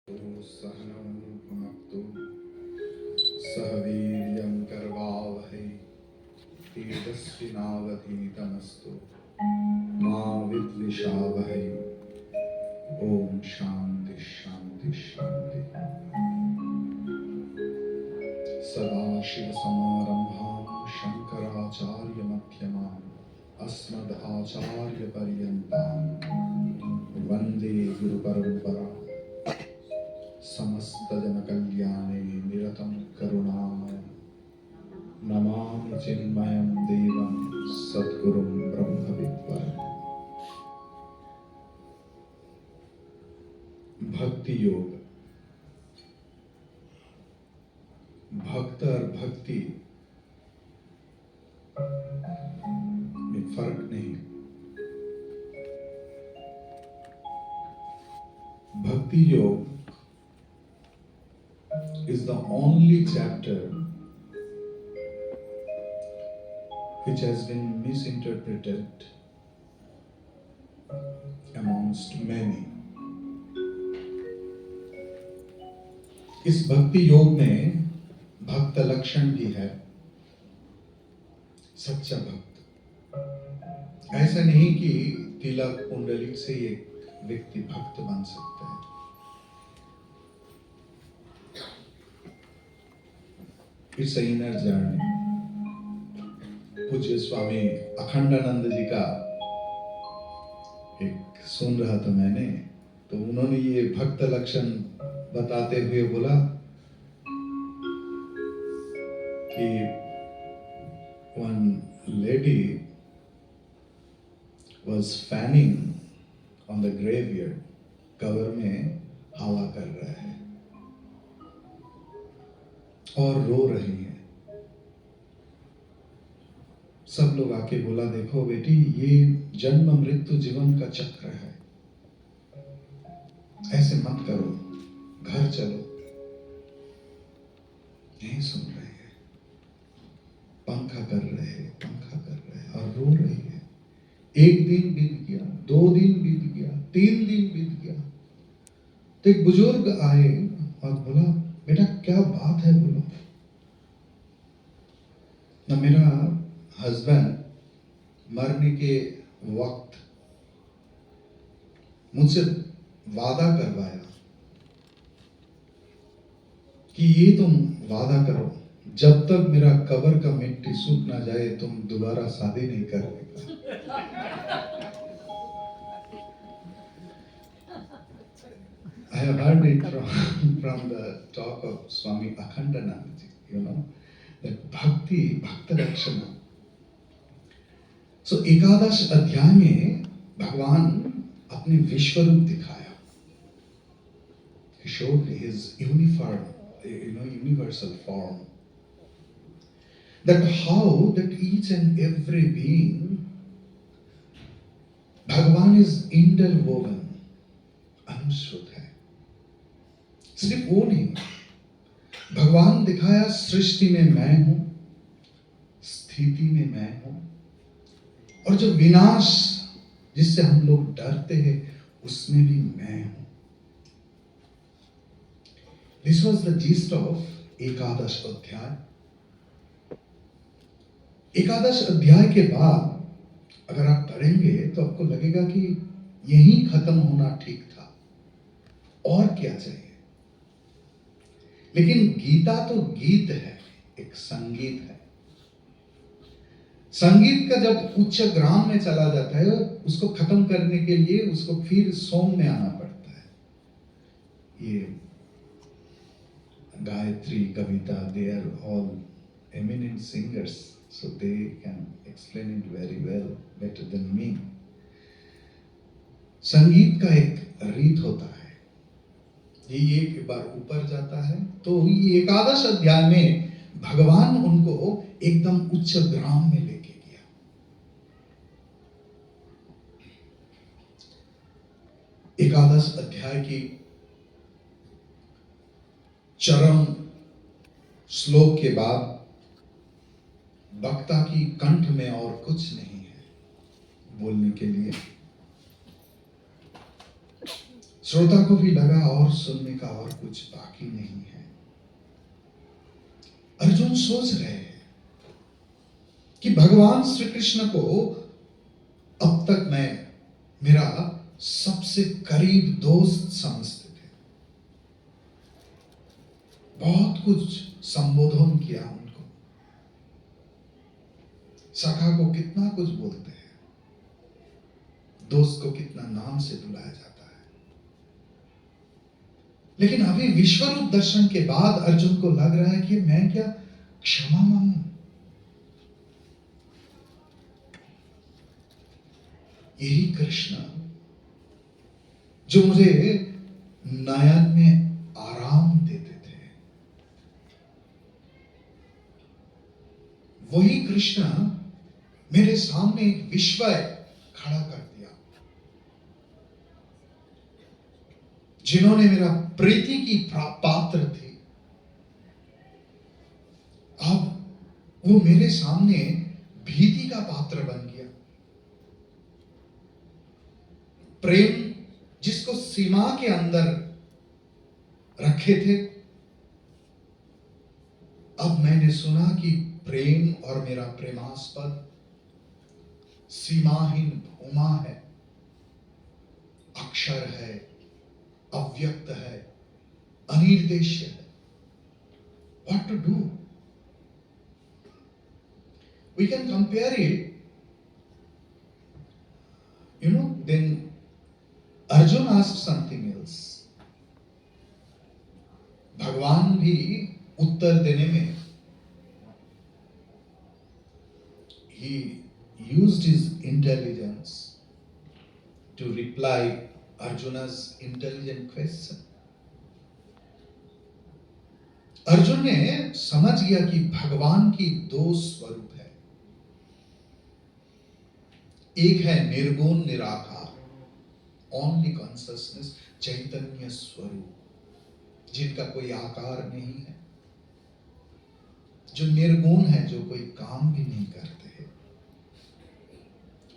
सहनौ भुनक्तु सह वीर्यं करवावहै तेजस्विनावधीतमस्तु मा विद्विषावहै। ओम शांति शांति शांति। सदाशिवसमारम्भां शङ्कराचार्यमध्यमाम् अस्मदाचार्यपर्यन्तां वन्दे गुरुपरम्पराम्। समस्त जन कल्याणे निरतं करुणामय नमामि चिन्मयं देवं सद्गुरुं ब्रह्मविद्वरम्। भक्ति योग। भक्त और भक्ति में फर्क नहीं। भक्ति योग is the only chapter which has been misinterpreted amongst many. इस भक्ति योग में भक्त लक्षण भी है, सच्चा भक्त। ऐसा नहीं कि तिलक कुंडली से एक व्यक्ति भक्त बन सकता है। It's a inner journey. पूज्य स्वामी अखंडानंद जी का एक सुन रहा था मैंने, तो उन्होंने ये भक्त लक्षण बताते हुए बोला कि one lady was fanning on the graveyard, कब्र में हवा कर रहा है और रो रही है। सब लोग आके बोला, देखो बेटी, ये जन्म मृत्यु जीवन का चक्र है, ऐसे मत करो, घर चलो। नहीं सुन रहे हैं, पंखा कर रहे हैं और रो रही है। एक दिन बीत गया, 2 दिन बीत गया, 3 दिन बीत गया, तो एक बुजुर्ग आए और बोला, बेटा क्या बात है, बोलो ना। मेरा हस्बैंड मरने के वक्त मुझसे वादा करवाया कि ये तुम वादा करो, जब तक मेरा कब्र का मिट्टी सूख ना जाए तुम दोबारा शादी नहीं करोगे। I have heard it from the talk of Swami Akhandananda ji, that bhakti, bhakta lakshana. So एकादश अध्याय में भगवान अपने विश्व रूप दिखाया। He showed his universal form. That how that each and every being, भगवान is interwoven, अनुश्रुत है। सिर्फ वो नहीं, भगवान दिखाया सृष्टि में मैं हूं, स्थिति में मैं हूं, और जो विनाश जिससे हम लोग डरते हैं उसमें भी मैं हूं। This was the gist of एकादश अध्याय। एकादश अध्याय के बाद अगर आप पढ़ेंगे तो आपको लगेगा कि यही खत्म होना ठीक था, और क्या चाहिए। लेकिन गीता तो गीत है, एक संगीत है। संगीत का जब उच्च ग्राम में चला जाता है, उसको खत्म करने के लिए उसको फिर सोम में आना पड़ता है। ये गायत्री, कविता, they are all eminent singers, so they can explain it very well, better than me. संगीत का एक रीत होता है, ये एक बार ऊपर जाता है तो ये एकादश अध्याय में भगवान उनको एकदम उच्च ग्राम में लेके गया। एकादश अध्याय की चरम श्लोक के बाद वक्ता की कंठ में और कुछ नहीं है बोलने के लिए, श्रोता को भी लगा और सुनने का और कुछ बाकी नहीं है। अर्जुन सोच रहे हैं कि भगवान श्री कृष्ण को अब तक मैं मेरा सबसे करीब दोस्त समझते थे, बहुत कुछ संबोधन किया उनको, सखा को कितना कुछ बोलते हैं, दोस्त को कितना नाम से बुलाया जाता है। लेकिन अभी विश्वरूप दर्शन के बाद अर्जुन को लग रहा है कि मैं क्या क्षमा मांगू? यही कृष्ण जो मुझे नयन में आराम देते थे, वही कृष्ण मेरे सामने एक विश्व खड़ा कर दिया, जिन्होंने मेरा प्रीति की पात्र थे। अब वो मेरे सामने भीति का पात्र बन गया। प्रेम जिसको सीमा के अंदर रखे थे, अब मैंने सुना कि प्रेम और मेरा प्रेमास्पद सीमाहीन भूमा है, अक्षर है, अव्यक्त है, अनिर्देश्य है। What to do? We can compare it, then Arjun asked something else. भगवान भी उत्तर देने में he used his intelligence to reply Arjuna's intelligent question. Arjun ने समझ गया कि भगवान की दो स्वरूप है, एक है निर्गुण निराकार, ओनली कॉन्शसनेस, चैतन्य स्वरूप, जिनका कोई आकार नहीं है, जो निर्गुण है, जो कोई काम भी नहीं करते हैं।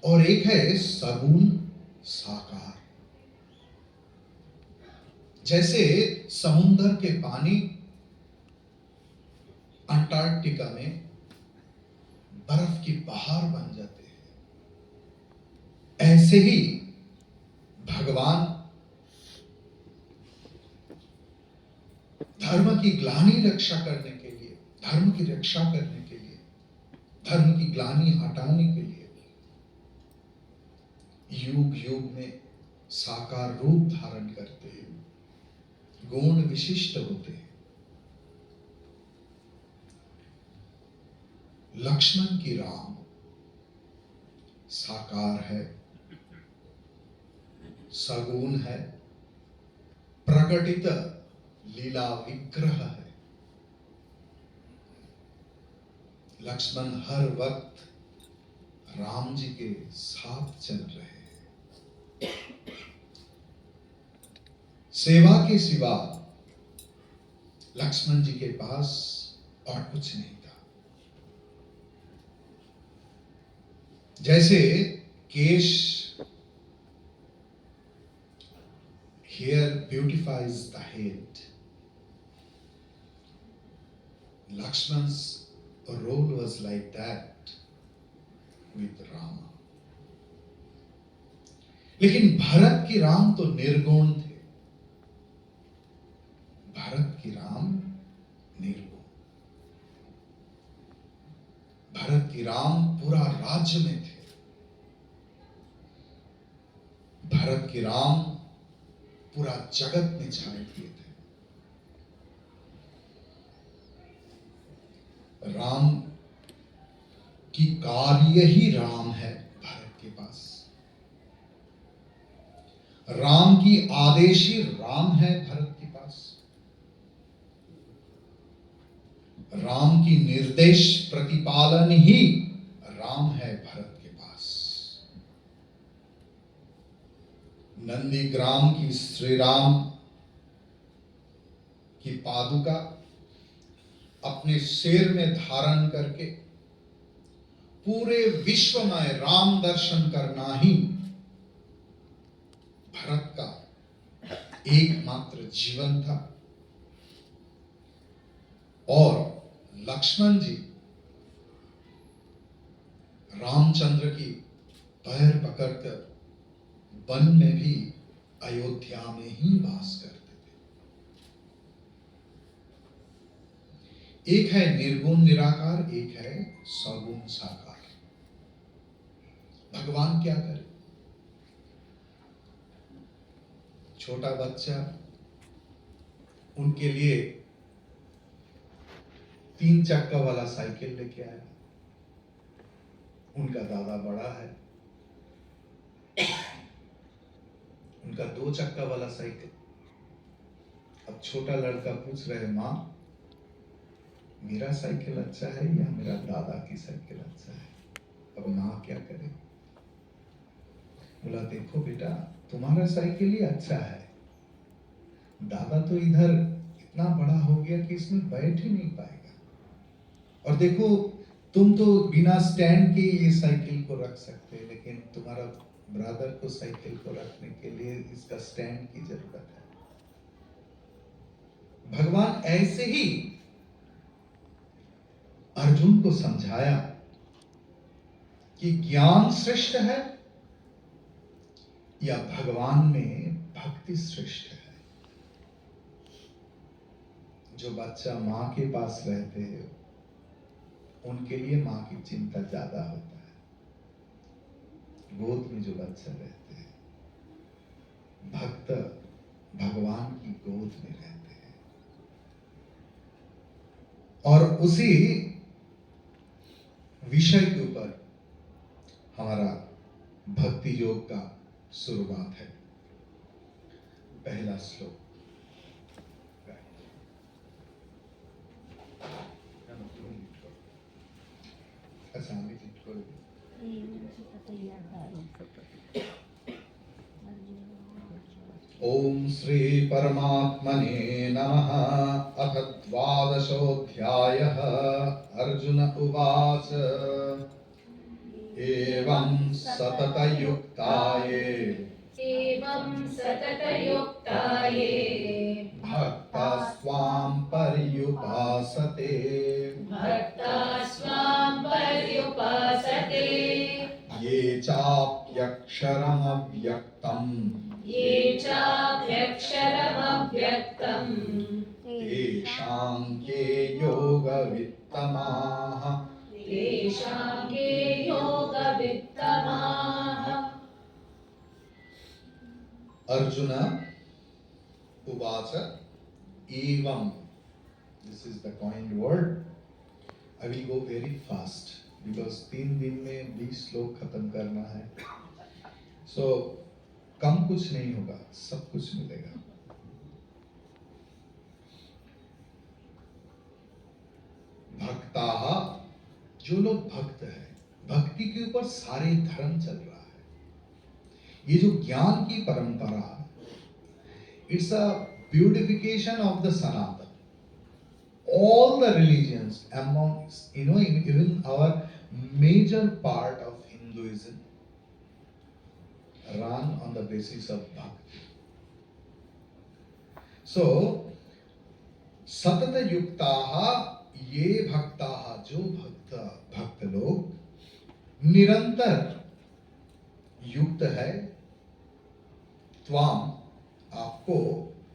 और एक है सगुण साकार, जैसे समुद्र के पानी अंटार्कटिका में बर्फ की पहाड़ बन जाते हैं, ऐसे ही भगवान धर्म की ग्लानि रक्षा करने के लिए, धर्म की रक्षा करने के लिए, धर्म की ग्लानि हटाने के लिए युग युग में साकार रूप धारण करते हैं, गुण विशिष्ट होते हैं। लक्ष्मण की राम साकार है, सगुण है, प्रकटित लीला विग्रह है। लक्ष्मण हर वक्त राम जी के साथ चल रहे हैं। सेवा के सिवा लक्ष्मण जी के पास और कुछ नहीं था। जैसे केश hair beautifies the head, Lakshman's role was like that with Rama. लेकिन भरत की राम तो निर्गुण थे, भरत की राम निर्गुण। भरत की राम पूरा राज्य में थे, भरत की राम पूरा जगत में छाए हुए थे। राम की कार्य ही राम है भरत के पास, राम की आदेश ही राम है भरत के पास, राम की निर्देश प्रतिपालन ही राम है भरत के पास। नंदीग्राम की श्री राम की पादुका अपने सिर में धारण करके पूरे विश्व में राम दर्शन करना ही भरत का एकमात्र जीवन था। और लक्ष्मण जी रामचंद्र की पैर पकड़कर वन में भी अयोध्या में ही वास करते थे। एक है निर्गुण निराकार, एक है सगुण साकार। भगवान क्या करे? छोटा बच्चा, उनके लिए 3 चक्का वाला साइकिल लेके आया। उनका दादा बड़ा है, उनका 2 चक्का वाला साइकिल। अब छोटा लड़का पूछ रहे, माँ मेरा साइकिल अच्छा है या मेरा दादा की साइकिल अच्छा है? अब माँ क्या करे? बोला, देखो बेटा, तुम्हारा साइकिल ही अच्छा है, दादा तो इधर इतना बड़ा हो गया कि इसमें बैठ ही नहीं पाएगा। और देखो, तुम तो बिना स्टैंड के ये साइकिल को रख सकते, लेकिन तुम्हारा ब्रदर को साइकिल को रखने के लिए इसका स्टैंड की जरूरत है। भगवान ऐसे ही अर्जुन को समझाया कि ज्ञान श्रेष्ठ है या भगवान में भक्ति श्रेष्ठ है। जो बच्चा माँ के पास रहते हैं उनके लिए माँ की चिंता ज्यादा होता है। गोद में जो बच्चा रहते हैं, भक्त भगवान की गोद में रहते हैं। और उसी विषय के ऊपर हमारा भक्ति योग का शुरुआत है। पहला श्लोक। ओम श्री परमात्मने नमः। अथ द्वादशोऽध्यायः। अर्जुन उवाच एवं सततयुक्ताये भक्ता स्वां पर्युपासते ये चाप्यक्षरमव्यक्तम् तेषां के योगवित्तमाः। अर्जुन उवाच एवं, this is the coined word. I will go very fast because 3 दिन में 20 श्लोक खत्म करना है। So कम कुछ नहीं होगा, सब कुछ मिलेगा। भक्ताः, जो लोग भक्त है, भक्ति के ऊपर सारे धर्म चल रहा है। ये जो ज्ञान की परंपरा, it's a beautification of the Sanatana. All the religions amongst, even our major part of Hinduism run on the basis of bhakti. So, सतत युक्ताः, ये भक्ताः, जो भक्त लोग निरंतर युक्त है, त्वाम, आपको,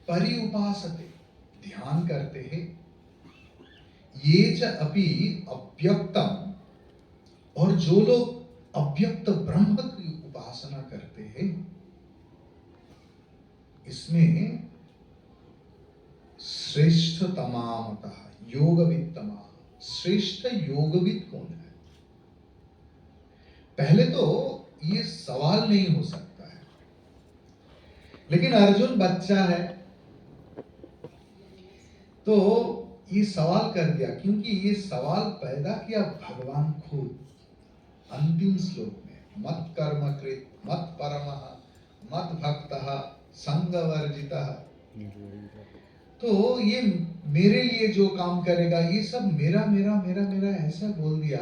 परिउपासते, ध्यान करते हैं, ये च अपि अव्यक्तम, और जो लोग अव्यक्त ब्रह्म की उपासना करते हैं, इसमें श्रेष्ठतमामतः योगवित्तमा, श्रेष्ठ योगविद कौन है? पहले तो ये सवाल नहीं हो सकता है, लेकिन अर्जुन बच्चा है तो ये सवाल कर दिया, क्योंकि ये सवाल पैदा किया भगवान खुद अंतिम श्लोक में। मत कर्म कृत मत परमः मत भक्तः संगवर्जितः। तो ये मेरे लिए जो काम करेगा, ये सब मेरा मेरा मेरा मेरा ऐसा बोल दिया।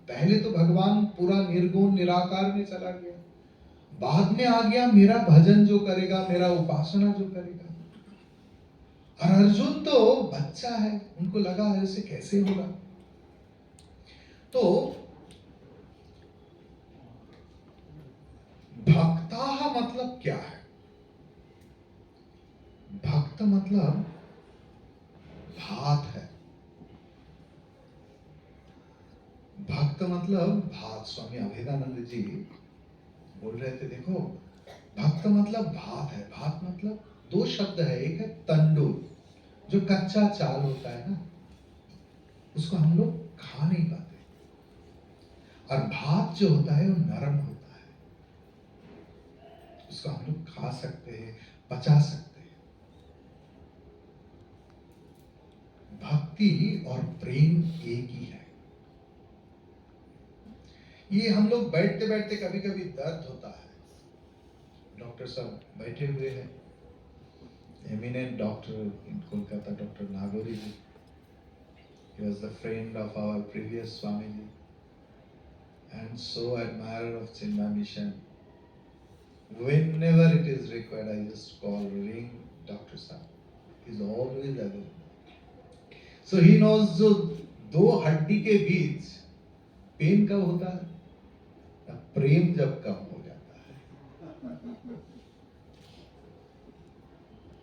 पहले तो भगवान पूरा निर्गुण निराकार में चला गया, बाद में आ गया मेरा भजन जो करेगा, मेरा उपासना जो करेगा। और अर्जुन तो बच्चा है, उनको लगा ऐसे कैसे होगा। तो भक्ता मतलब क्या है? भक्त मतलब भात है। भक्त मतलब भात। स्वामी अभेदानंद जी बोल रहे थे, देखो भक्त मतलब भात है। भात मतलब दो शब्द है, एक है तंदूर, जो कच्चा चाल होता है ना, उसको हम लोग खा नहीं पाते, और भात जो होता है वो नरम होता है, उसको हम लोग खा सकते हैं, पचा सकते हैं। भक्ति और प्रेम एक ही है। ये हम लोग बैठते बैठते कभी कभी दर्द होता है। डॉक्टर साहब बैठे हुए हैं, eminent doctor in Kolkata, doctor Nagori ji. He was the friend of our previous Swamiji and so admirer of Chinmay Mission. Whenever it is required, I just call, ring Dr. Saab. He is always available. So he knows जो दो हड्डी के बीच pen कब होता है? प्रेम जब कम हो जाता है।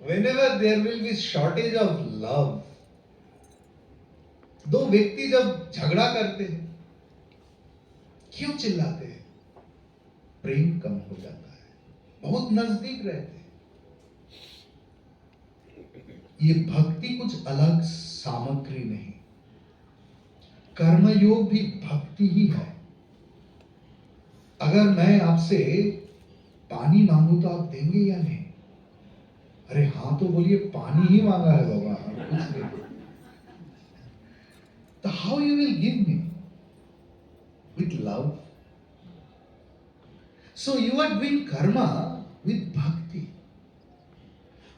Whenever there will be shortage of love, दो व्यक्ति जब झगड़ा करते हैं, क्यों चिल्लाते हैं? प्रेम कम हो जाता है, बहुत नजदीक रहते हैं। ये भक्ति कुछ अलग सामग्री नहीं, कर्मयोग भी भक्ति ही है। अगर मैं आपसे पानी मांगू तो आप देंगे या नहीं? अरे हाँ तो बोलिए, पानी ही मांगा है बाबा, आप कुछ नहीं। तो how you will give me? With love. So you are doing karma with bhakti.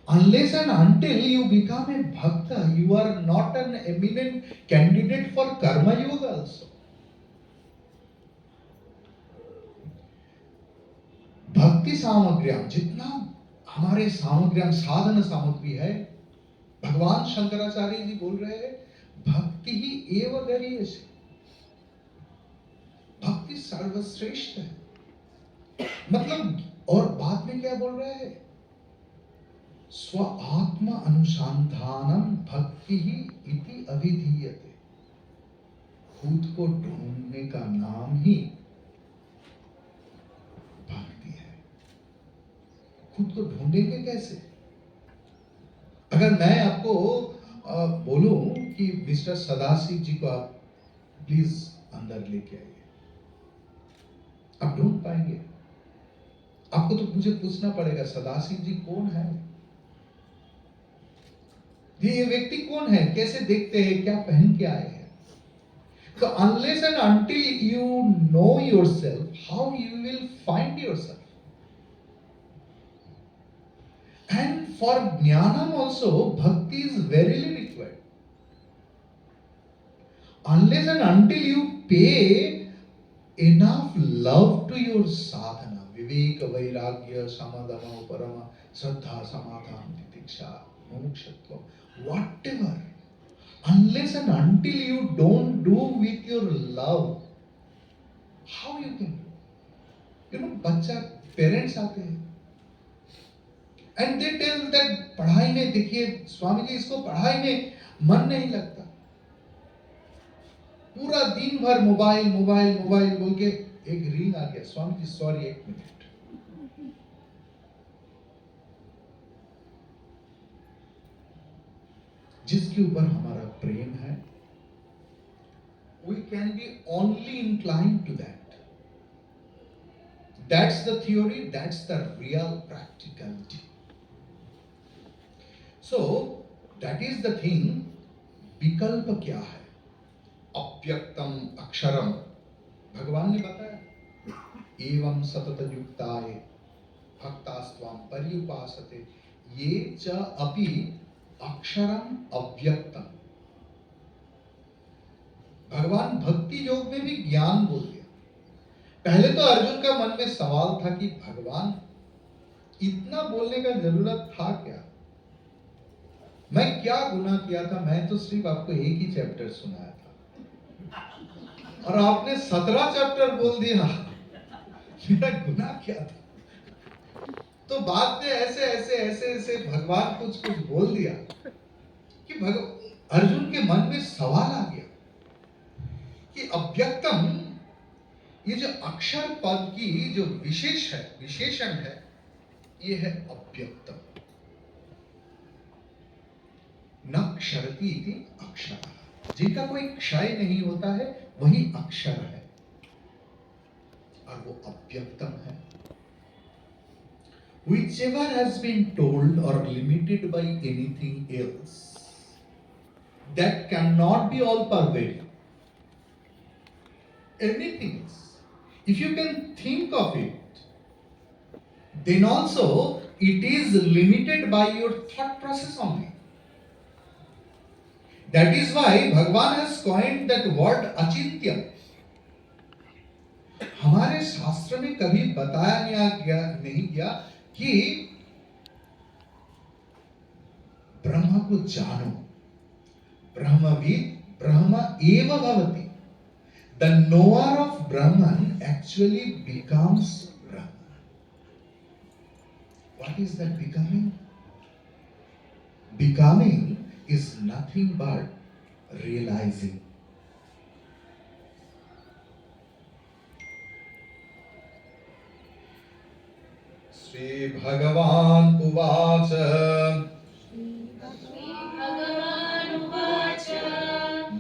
Unless and until you become a bhakta, you are not an eminent candidate for karma yoga also. भक्ति सामग्र्याम, जितना हमारे सामग्र्याम साधन सामग्री है, भगवान शंकराचार्य जी बोल रहे हैं, भक्ति ही एव गरीयसी, भक्ति सर्वश्रेष्ठ है। मतलब, और बाद में क्या बोल रहे हैं? स्व आत्म अनुसंधानम भक्ति ही इति अभिधीयते। खुद को ढूंढने का नाम ही भक्ति है। खुद को ढूंढेंगे कैसे? अगर मैं आपको बोलूं कि मिस्टर सदाशिव जी को आप प्लीज अंदर लेके आइए, आप ढूंढ पाएंगे? आपको तो मुझे पूछना पड़ेगा, सदाशिव जी कौन है, ये व्यक्ति कौन है, कैसे देखते हैं, क्या पहन के आए हैं? So unless and until you know yourself, how you will find yourself? And for jnanam also, bhakti is verily required. Unless and until you pay enough love to your sadhana, viveka, vairagya, samadama, parama, shraddha, samadhan, titiksha, mokshatva, whatever, unless and until you don't do with your love, how you can do? You know, बच्चा, parents आते हैं and they tell that पढ़ाई में, देखिए स्वामी जी इसको पढ़ाई में मन नहीं लगता, पूरा दिन भर मोबाइल मोबाइल मोबाइल बोल के, एक रिंग आ गया, स्वामी जी सॉरी एक मिनट, जिसके ऊपर हमारा प्रेम है, we can be only inclined to that. That's the theory, that's the real practicality. So that is the thing. विकल्प क्या है? अव्यक्तम अक्षरम, भगवान ने बताया, एवं सतत युक्ताय भक्तास्त्वाम पर्युपासते ये च अपि अक्षरम अव्यक्तम। भगवान भक्ति योग में भी ज्ञान बोल दिया। पहले तो अर्जुन का मन में सवाल था कि भगवान इतना बोलने का जरूरत था क्या? मैं क्या गुनाह किया था? मैं तो सिर्फ आपको एक ही चैप्टर सुनाया था और आपने 17 चैप्टर बोल दिया। मेरा गुनाह क्या था? तो बाद में ऐसे ऐसे ऐसे ऐसे भगवान कुछ कुछ बोल दिया कि अर्जुन के मन में सवाल आ गया कि अव्यक्तम, ये जो अक्षर पद की जो विशेषण है, ये है अव्यक्तम। न क्षरति इति अक्षर, जिनका कोई क्षय नहीं होता है वही अक्षर है और वो अव्यक्तम है। Whichever has been told or limited by anything else, that cannot be all pervading. Anything else, if you can think of it, then also it is limited by your thought process only. That is why Bhagwan has coined that word achintya. हमारे शास्त्र में कभी बताया नहीं गया कि ब्रह्म को जानो। ब्रह्मविद ब्रह्म एव भवति। The knower of Brahman actually becomes Brahman. What is that becoming? Becoming is nothing but realizing. Shri भगवान उवाच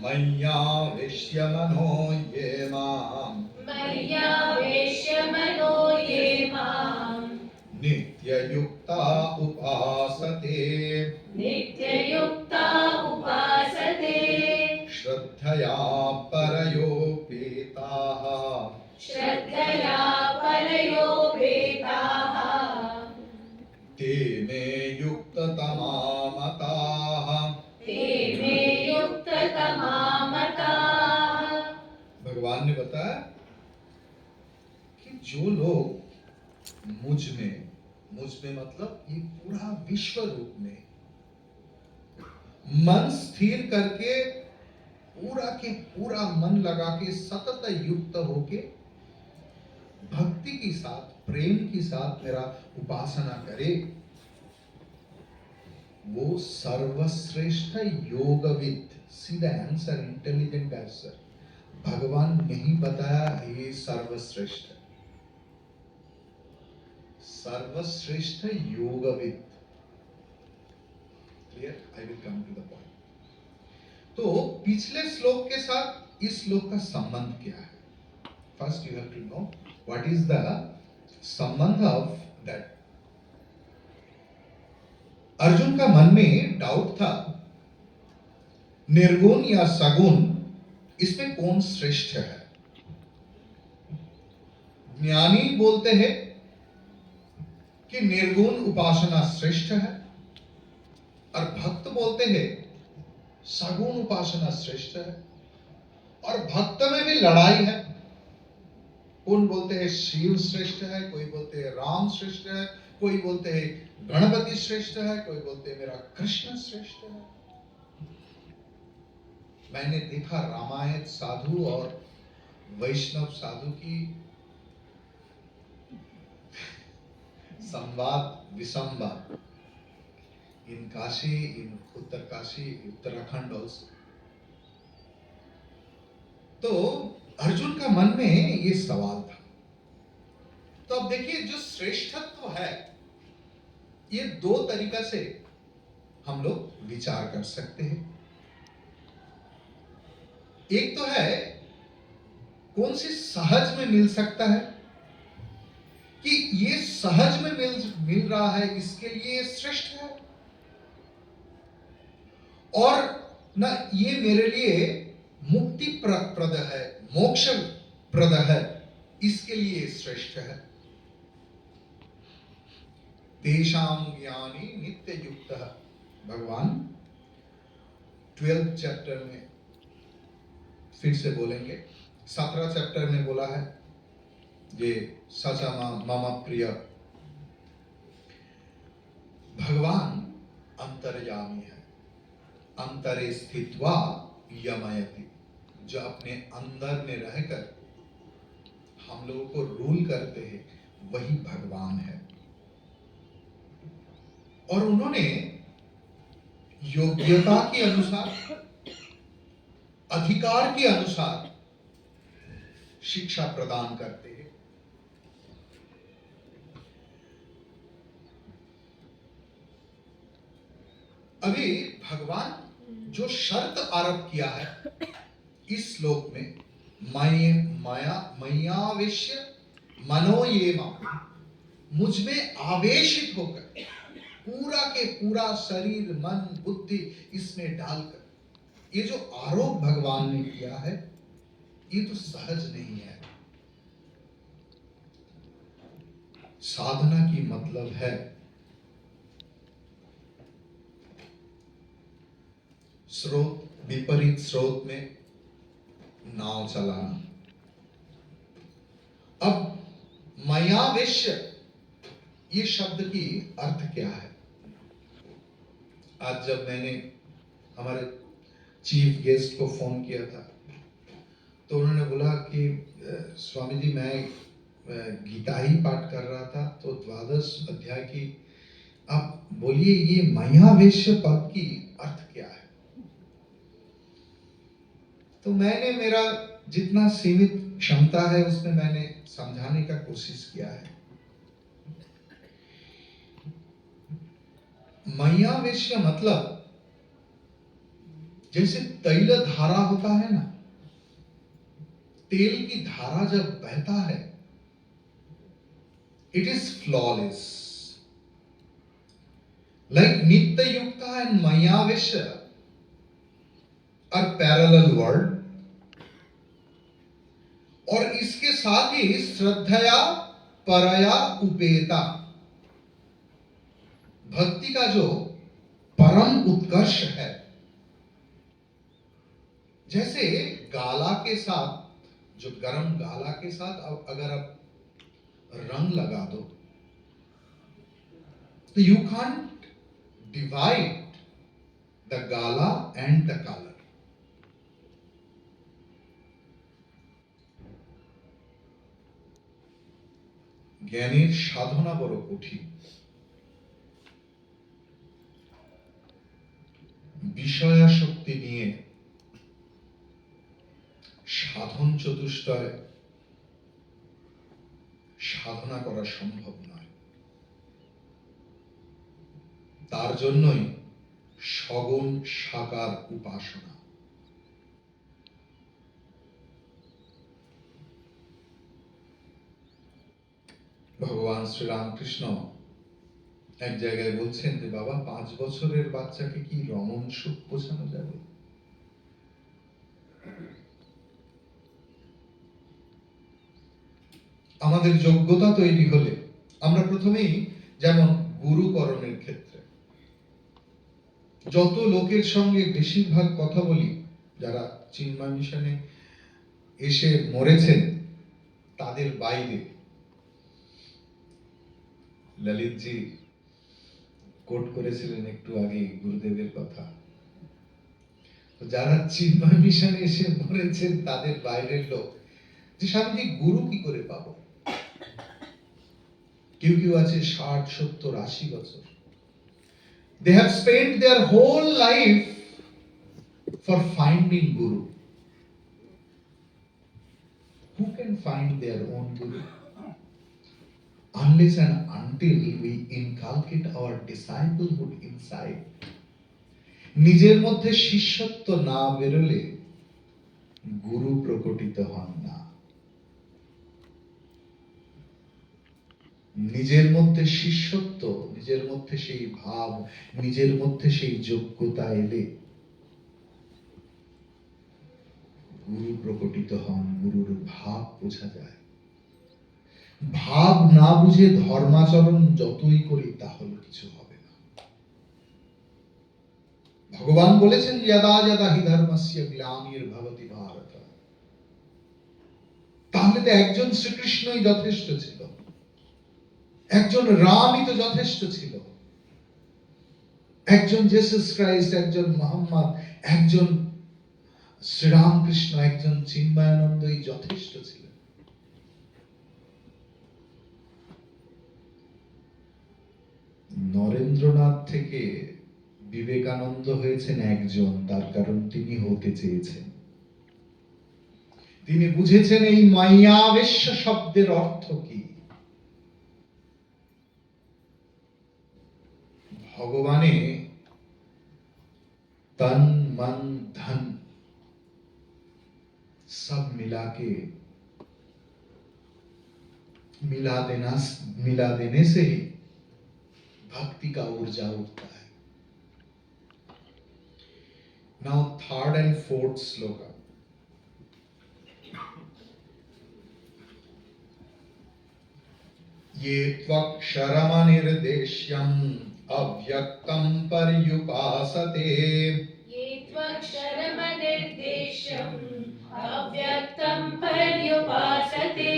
मय्यावेश्य मनो ये माम् नित्ययुक्ता उपासते श्रद्धया परयोपेताः ते मे युक्ततमा मताः। भगवान ने बताया कि जो लोग मुझ में मतलब ये पूरा विश्व रूप में मन स्थिर करके पूरा के पूरा मन लगा के सतत युक्त होके भक्ति के साथ प्रेम के साथ मेरा उपासना करे, वो सर्वश्रेष्ठ योगविद। See the answer, intelligent answer. भगवान नहीं बताया ये सर्वश्रेष्ठ, सर्वश्रेष्ठ योगविद। Clear? I will come to the point. तो पिछले श्लोक के साथ इस श्लोक का संबंध क्या है? First you have to know what is the sambandh of that. Arjun का मन में डाउट था, निर्गुण या सगुण, इसमें कौन श्रेष्ठ है? ज्ञानी बोलते हैं कि निर्गुण उपासना श्रेष्ठ है और भक्त बोलते हैं सगुण उपासना श्रेष्ठ है। और भक्त में भी लड़ाई है। कौन बोलते हैं शिव श्रेष्ठ है, कोई बोलते हैं राम श्रेष्ठ है, कोई बोलते हैं गणपति श्रेष्ठ है, कोई बोलते हैं मेरा कृष्ण श्रेष्ठ है। मैंने देखा रामायण साधु और वैष्णव साधु की संवाद विसंवाद इन काशी, इन उत्तरकाशी, उत्तराखंड ऑल्सो। तो अर्जुन का मन में ये सवाल था। तो अब देखिए, जो श्रेष्ठत्व है ये दो तरीका से हम लोग विचार कर सकते हैं। एक तो है कौन सी सहज में मिल सकता है कि ये सहज में मिल रहा है, इसके लिए श्रेष्ठ है, और ना ये मेरे लिए मुक्ति प्रद है, मोक्ष प्रद है, इसके लिए श्रेष्ठ है। तेषां ज्ञानी नित्य युक्त। भगवान 12th चैप्टर में फिर से बोलेंगे। 17 चैप्टर में बोला है ये सचा मम प्रिय। भगवान अंतर्यामी है, अंतरे स्थित्वा यमयति, जो अपने अंदर में रहकर हम लोगों को रूल करते हैं, वही भगवान है। और उन्होंने योग्यता के अनुसार, अधिकार के अनुसार शिक्षा प्रदान करते हैं। अभी भगवान जो शर्त आरोप किया है इस श्लोक में, मयावेश्य मनो ये मा, मुझ में आवेशित होकर पूरा के पूरा शरीर मन बुद्धि इसमें डालकर, ये जो आरोप भगवान ने किया है ये तो सहज नहीं है। साधना की मतलब है स्रोत, विपरीत स्रोत में नाव चलाना। अब मयावेश्य, ये शब्द की अर्थ क्या है? आज जब मैंने हमारे चीफ गेस्ट को फोन किया था तो उन्होंने बोला कि स्वामी जी मैं गीता ही पाठ कर रहा था, तो 12 अध्याय की आप बोलिए ये मयावेश्य पद की अर्थ क्या है? तो मैंने मेरा जितना सीमित क्षमता है उसमें मैंने समझाने का कोशिश किया है। मयावेश्य मतलब जैसे तैल धारा होता है ना, तेल की धारा जब बहता है, इट इज फ्लॉलेस, लाइक नित्य युक्ता एंड मयावेश्य आर पैरेलल वर्ड। और इसके साथ ही श्रद्धया परया उपेता, भक्ति का जो परम उत्कर्ष है, जैसे गाला के साथ, जो गरम गाला के साथ अगर आप रंग लगा दो तो you can't divide the gala and the colour. জ্ঞানের সাধনা বড় কঠিন, বিষয়াসক্তি নিয়ে সাধন চতুষ্টয় সাধনা করা সম্ভব নয়। তার জন্যই সগুণ সাকার উপাসনা। ভগবান শ্রী রামকৃষ্ণ এক জায়গায় বলছেন যে বাবা 5 বছরের বাচ্চাকে কি রমণ সুখ বোঝানো যাবে? আমাদের যোগ্যতা তৈরি হলে আমরা প্রথমেই, যেমন গুরুকরণের ক্ষেত্রে যত লোকের সঙ্গে বেশিরভাগ কথা বলি, যারা চিন্ময় মিশনে এসে মরেছেন তাদের বাইরে, ললিতজি কোট করেছিলেন একটু আগে গুরুদেবের কথা, যারা চিন্ময় মিশনে এসে মরেছেন তাদের বাইরের লোক, যে স্বামীজি গুরু কি করে পাবো? কেউ কেউ আছে 60, 70, 80 বছর। They have spent their whole life for finding guru. Who can find their own guru? Unless and until we inculcate our disciplehood inside, নিজের মধ্যে শিষ্যত্ব না বেরোলে গুরু প্রকটিত হন না। নিজের মধ্যে শিষ্যত্ব, নিজের মধ্যে সেই ভাব, নিজের মধ্যে সেই যোগ্যতা এলে গুরু প্রকটিত হন, গুরুর ভাব বোঝা যায়। ভাব না বুঝে ধর্মাচরণ যতই করি তাহলে কিছু হবে না। ভগবান বলেছেন যদা যদা হি ধর্মস্য গ্লানির্ভবতি ভারত। তাহলে তো একজন শ্রীকৃষ্ণই যথেষ্ট ছিল, একজন রামই তো যথেষ্ট ছিল। একজন জেসাস ক্রাইস্ট, একজন মোহাম্মদ, একজন শ্রীরামকৃষ্ণ, একজন চিন্ময়ানন্দই যথেষ্ট ছিলেন। নরেন্দ্রনাথ থেকে বিবেকানন্দ হয়েছেন একজন, তার কারণ তিনি হতে চেয়েছেন। তিনি বুঝেছেন এই মায়াবেশ্য শব্দের অর্থ কি। ভগবানে तन मन धन सब मिला के मिला देने से ही भक्ति का ऊर्जा उठता है। नाउ थर्ड एंड फोर्थ श्लोक। ये त्वक्षरमनिर्देश्यम् अव्यक्तं पर्युपासते। ये त्वक्षरमनिर्देश्यम् अव्यक्तं पर्युपासते।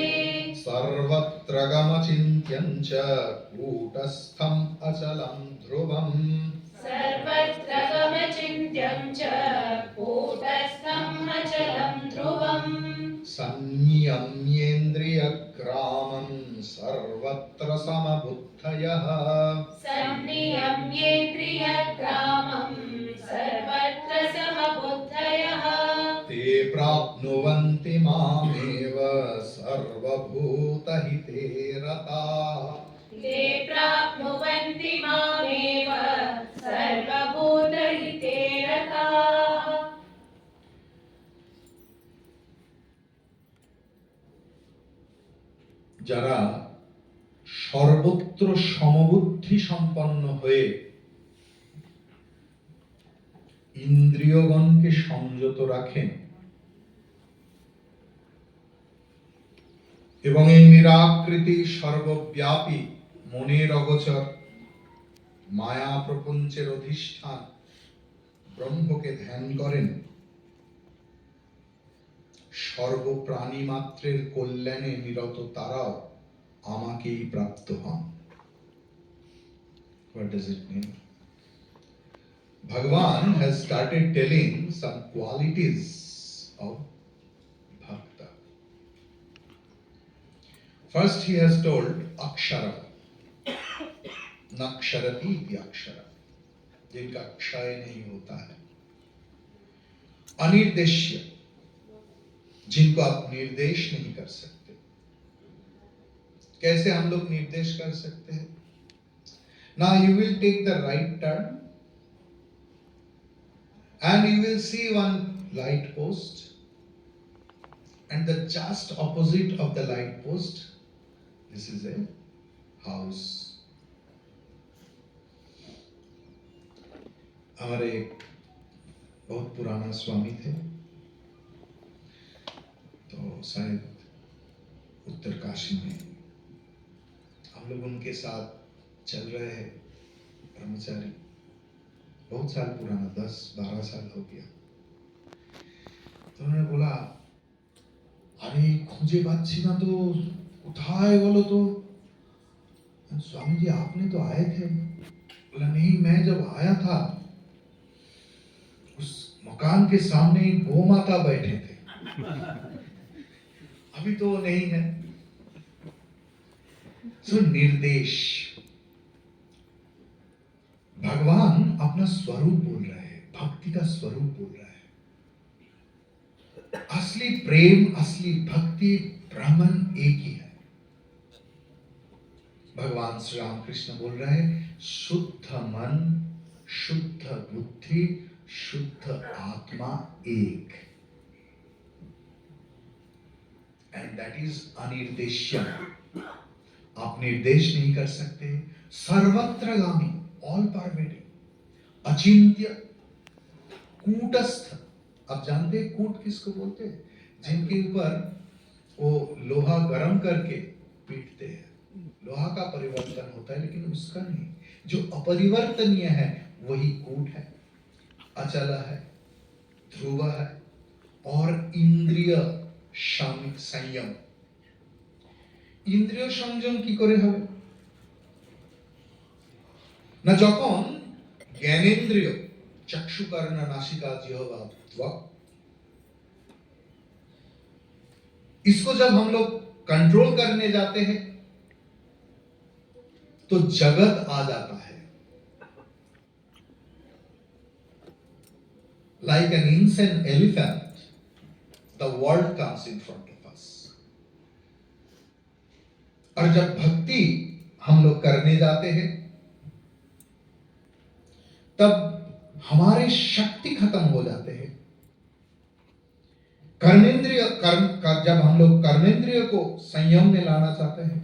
सर्वत्र गमचिन्त्यं च कूटस्थम् अचलं ध्रुवम्। सर्वत्र गमचिन्त्यं च कूटस्थम् अचलं ध्रुवम्। संयम्येन्द्रियग्रामं सर्वत्र समबुद्धयः। संयम्येन्द्रियग्रामं सर्वत्र समबुद्धयः। ते प्राप्नुवन्ति मामेव सर्वभूतहिते रताः। ते प्राप्नुवन्ति मामेव सर्वभूतहिते रताः। যারা সর্বত্র সমবুদ্ধি সম্পন্ন হয়ে ইন্দ্রিয়গণকে সংযত রাখেন এবং এই নিরাকৃতি সর্বব্যাপী মনের অগোচর মায়া প্রপঞ্চের অধিষ্ঠান ব্রহ্মকে ধ্যান করেন, সর্বপ্রাণী মাত্রের কল্যাণে নিরত তারাও আমাকেই প্রাপ্ত হন। What does it mean? Bhagavan has started telling some qualities of bhakta. First he has told akshara, naksharati vyakshara, जिनका क्षय नहीं होता है। अनिर्देश्य, जिनको आप निर्देश नहीं कर सकते। कैसे हम लोग निर्देश कर सकते हैं? Now you will take the right turn and you will see one light post, and the just opposite of the light post, this is a house. हमारे बहुत पुराना स्वामी थे, तो शायद उत्तरकाशी में हम लोग उनके साथ चल रहे हैं, ब्रह्मचारी, बहुत साल पुराना, 10-12 साल हो गया। तो उन्होंने बोला, अरे खुंजे पाচ্ছি না तो उठाए बोलो तो। स्वामी जी आपने तो आए थे। बोला नहीं, मैं जब आया था उस मकान के सामने एक गौ माता बैठे थे, अभी तो नहीं है। सो निर्देश, भगवान अपना स्वरूप बोल रहे हैं, भक्ति का स्वरूप बोल रहा है। असली प्रेम, असली भक्ति, ब्रह्मन एक ही है। भगवान श्री रामकृष्ण बोल रहे हैं, शुद्ध मन, शुद्ध बुद्धि, शुद्ध आत्मा एक, एंड दैट इज अनिर्देश्य। आप निर्देश नहीं कर सकते। सर्वत्रगामी, ऑल परवेडिंग, अचिंत्य, कूटस्थ। आप जानते हैं कूट किसको बोलते हैं? जिनके ऊपर वो लोहा गरम करके पीटते हैं। लोहा का परिवर्तन होता है लेकिन उसका नहीं, जो अपरिवर्तनीय है वही कूट है, अचल है, ध्रुव है। और इंद्रिय संयम, इंद्रिय संयम की करे হবে না। যখন ज्ञानेंद्रिय चक्षु कर्ण नासिका जिह्वा त्वक, इसको जब हम लोग कंट्रोल करने जाते हैं तो जगत आ जाता है। Like an insane elephant, the world comes in front of us. और जब भक्ति हम लोग करने जाते हैं तब हमारे शक्ति खत्म हो जाते हैं। कर्मेंद्रिय जब हम लोग कर्मेंद्रिय को संयम में लाना चाहते हैं,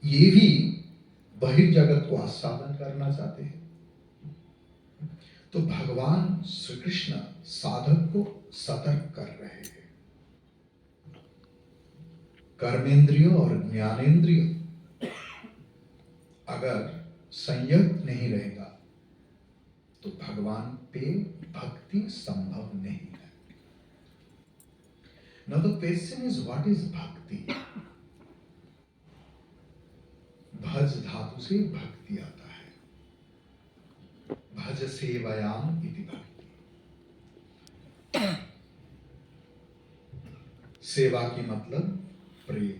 ये भी बहिर्जगत को आस्वादन करना चाहते हैं, तो भगवान श्री कृष्ण साधक को सतर्क कर रहे हैं। कर्मेंद्रिय और ज्ञानेंद्रिय अगर संयत नहीं रहेगा तो भगवान पे भक्ति संभव नहीं है। Now the question is, what is bhakti? भज धातु से भक्ति आता है। भज सेवयाम इति भक्ति। सेवा की मतलब प्रेम।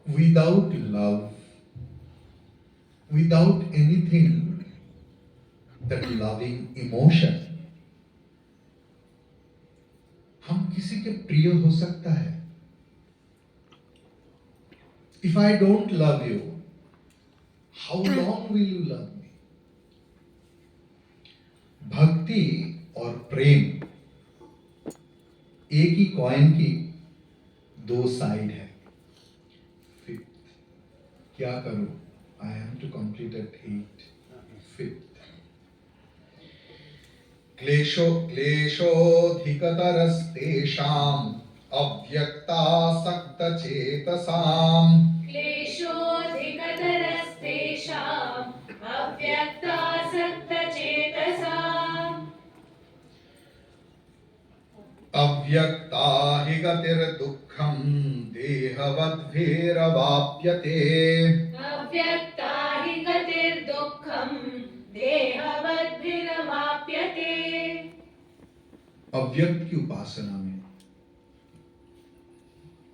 Without love, without anything that loving emotion, हम किसी के प्रिय हो सकता है। If I don't love you, how long will you love me? भक्ति और प्रेम एक ही कॉइन की दो साइड है। फिफ्थ, क्या करूं? I am to complete at 8. Fifth, क्लेशोऽधिकतरस्तेषाम् अव्यक्तासक्तचेतसाम्। क्लेशोऽधिकतरस्तेषाम् अव्यक्तासक्तचेतसाम्। अव्यक्ता हि गतिर्दुःखम् देहवद्भिरवाप्यते। अव्यक्ता हि गतिर्दुःखम् देहवद्भिरवाप्यते। अव्यक्त की उपासना में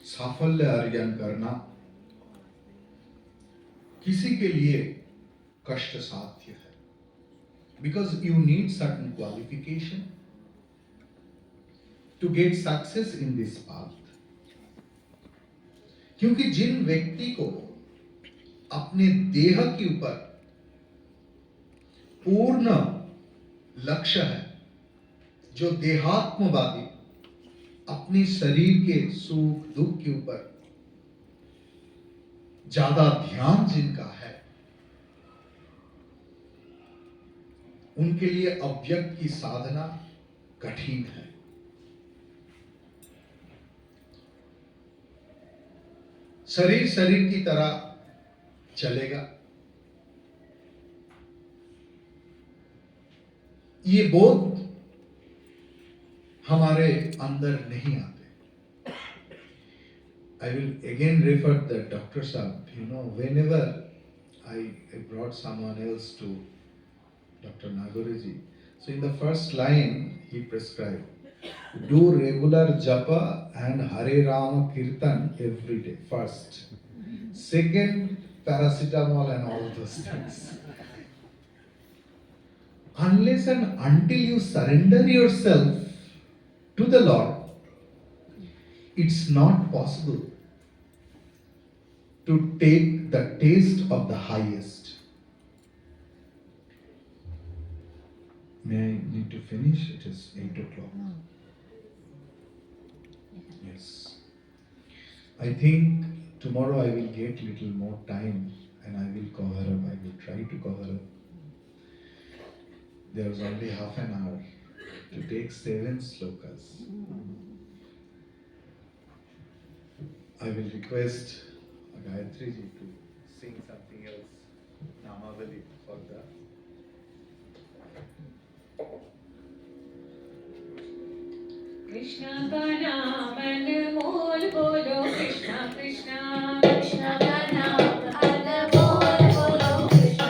साफल्य अर्जन करना किसी के लिए कष्ट साध्य है, because you need certain qualification to get success in this path. क्योंकि जिन व्यक्ति को अपने देह के ऊपर पूर्ण लक्ष्य है, जो देहात्मवादी अपने शरीर के सुख दुख के ऊपर ज्यादा ध्यान जिनका है, उनके लिए अव्यक्त की साधना कठिन है। शरीर शरीर की तरह चलेगा, ये बोध हमारे अंदर नहीं आते। I will again refer the Dr. Saab. You know, whenever I brought someone else to Dr. Nagoreji, so in the first line he prescribed, do regular japa and Hare Rama Kirtan every day. First, second, paracetamol and all those things. Unless and until you surrender yourself to the Lord, it's not possible to take the taste of the highest. May I need to finish? It is 8 o'clock. Yes. I think tomorrow I will get little more time and I will cover up. I will try to cover up. There was only half an hour to take 7 slokas. I will request Gayatri ji to sing something else, Namavali for the. Krishna का नाम अनमोल बोलो, कृष्ण कृष्ण कृष्ण का नाम अनमोल बोलो, कृष्ण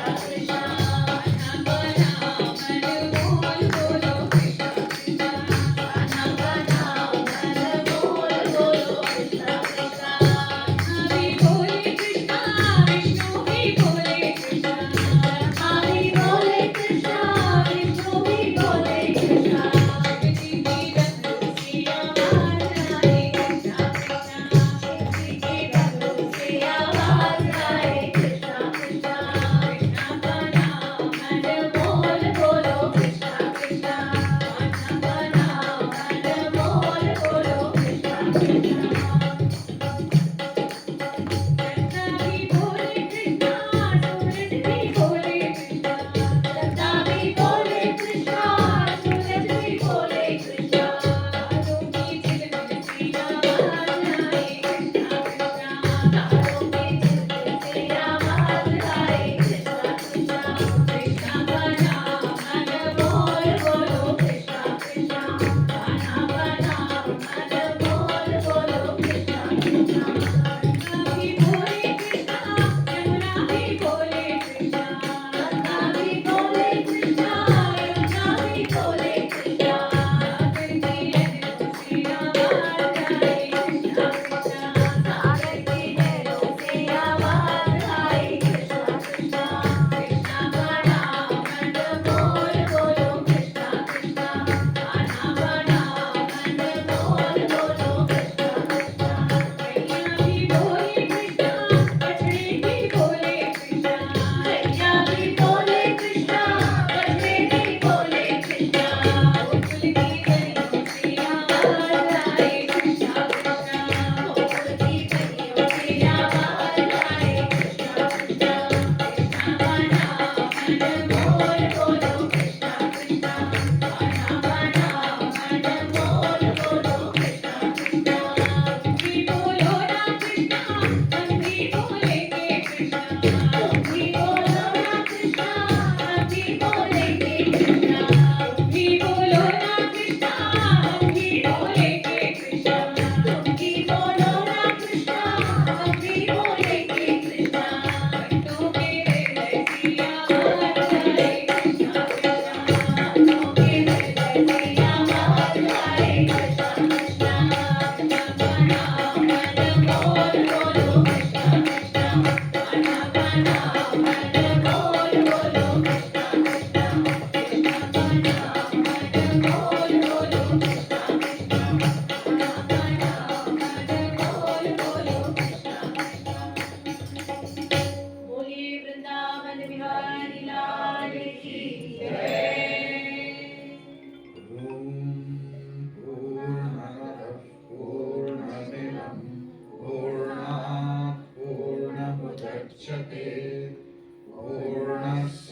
मुच्यते पूर्णस्य